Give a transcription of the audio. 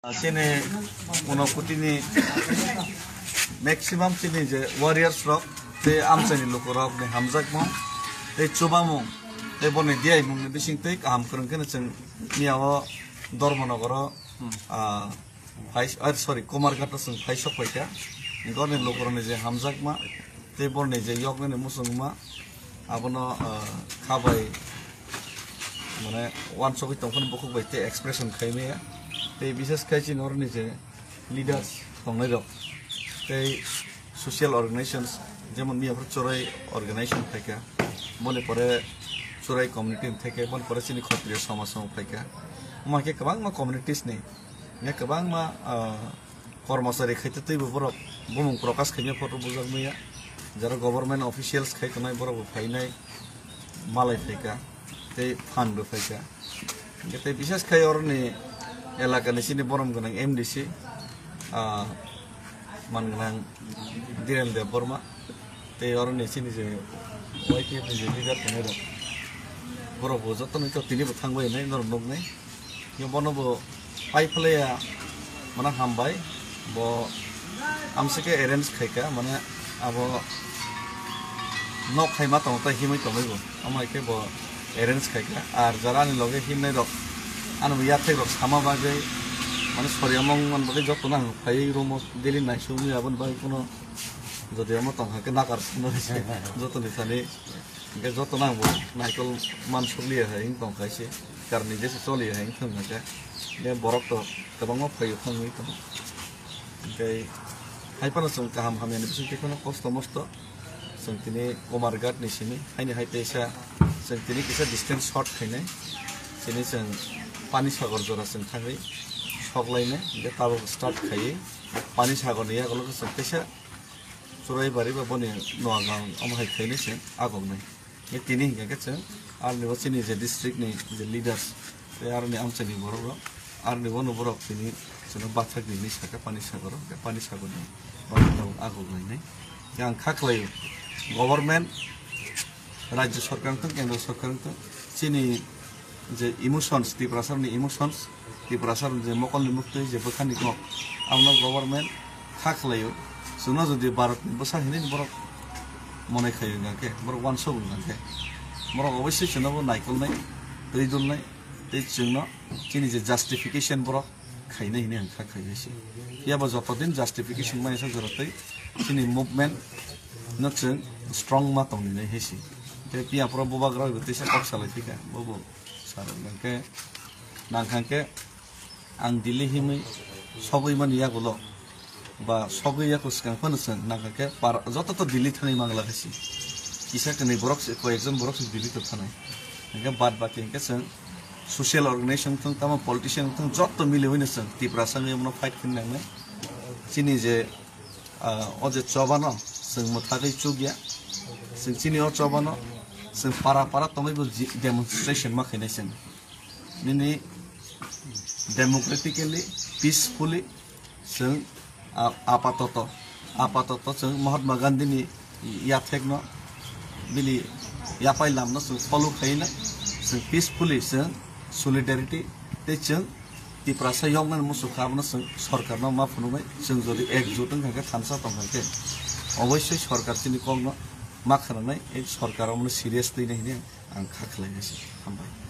Sini Unokutini maximum sini je warriors rock te amsani loko rock ne hamzak mong te chuba mong te bone diai mong ne bising te ham kurang kena ceng niawa dormonogoro sorry Komargata seng paisok paika ngone loko ne je hamzak ma te bone je yok ne musung ma abono khabai mane wan soki tongkon bokuk bai te expression khaime ya te bises kaisi norni je leaders tongnai rok te social organizations jemon miapur chorai organization theka mone pore chorai community theke mon pore sini khotriya samaj theka ma ke kabang ma communities nei ne kabang ma kormosari khaite tei borok bumung prokas khaine photo bujak meya jara government officials khai tonai borok phainai malai theka te fund theka te bises khai orni elaka ni sini borom gonang MDC manang Diren de Burma te orni sini je YPF ni je leader kene ro boro bo joto ni to tini bo thangbai nei nor nog nei yo bono bo pipe ya mana hambai bo amsike arrange khaika mana abo nok khaima tong ta himai tomai bo amai ke bo arrange khaika ar jara ni loge himnai rok anu yathai rok sama bagai মানে সরিয়ামং মান বাকি যত না ফাই room দিলি নাই সুমি আবন বাই কোনো যদি আমো তংহাকে না কার শুনো হইছে যত নিছানি গে যত না বো নাইকল মান সুলিয়া হাই তং খাইছে কার নিজে চলিয়া হাই তংহাকে গে বরক তো তবং ফাই খংই তো গে হাইপানা সং কাহাম হামিয়ানি বিসুকে কোনো কষ্ট মস্ত সং তিনি কোমারঘাট নিছিনি হাইনি হাইতেসা সং তিনি কিসা ডিসটেন্স শর্ট খাইনাই তিনি সং পানি সাগর জরা সং থাঙ্গै সকলাইনে যে তাব স্টার্ট খাইয়ে পানি সাগর নিয়ে আগলকে সত্যেসা চুরাই বাড়ি বা বনে নোয়াগাঁও আমায় খাইনেছে আগম নাই এ তিনি হিঙ্গাকে আর নিবচিনি যে ডিস্ট্রিক্টনি যে লিডার্স আর নি আমচানি বড় আর নিব নবরক তিনি বাচ্চা গিনি সাকা পানি সাগর নেই আগম নাই আं খাখলাयो গভর্নমেন্ট রাজ্য সরকার কেন্দ্র সরকার চিনি যে ইমোশনস ত্রিপুরাসারনি ইমোশনস ত্রিপুরাসার যে মকলনি মুক্তি যে বখানি কক আমনো গভর্নমেন্ট খাখলাयो সুনো যদি ভারতনি বসাহিনি বরক মনে খাইयो গাকে বরক ওয়ান সব গাকে বরক অবশ্যই সুনবো নাইকল নাই दैदुल নাই এই জন্য চিনি যে জাস্টিফিকেশন বরক খাইনে হিনে আं খাখাইছি ইয়াবা যতদিন জাস্টিফিকেশন মাইসা জরতই চিনি মুভমেন্ট নচং স্ট্রং মা তংনি হেসি তে পিয়া প্র ববাগ্রা হইতেছে কক্সালাই ফিকা ববো সারকে নাংখাকে आं दिल्ली हिमै सबैमान यागुलो बा सबै याको सिगां फनसन नागाके पार जत त दिल्ली थानाय मांगला खासि किसा कनै बरक को एकजन बरक दिल्ली त थानाय नगा बाद बाकी के सं सोशल अर्गेनाइजेशन थं तमा पॉलिटिशियन थं जत मिले होइने सं तिब्रा संगे मनो फाइट खिननाय चिनि जे अजे चबानो सं मथागै चुगिया सं चिनि अ चबानो सं पारा तमैबो डेमोन्स्ट्रेशन मा खैनाय सं निनि democratically, peacefully, sing apatot sing Mahatma Gandhi ni yathekno bili yapai lamno sing follow khaina sing peacefully sing solidarity te sing ti prasa yongnan musukhabna sing sarkarno ma phunumai sing jodi ekjut ngaka thamsa tonghaike অবশ্যই সরকার তিনি কম মা খানাই এই সরকার আমরা serious দিই নাই আং খাখলাইছি হামবাই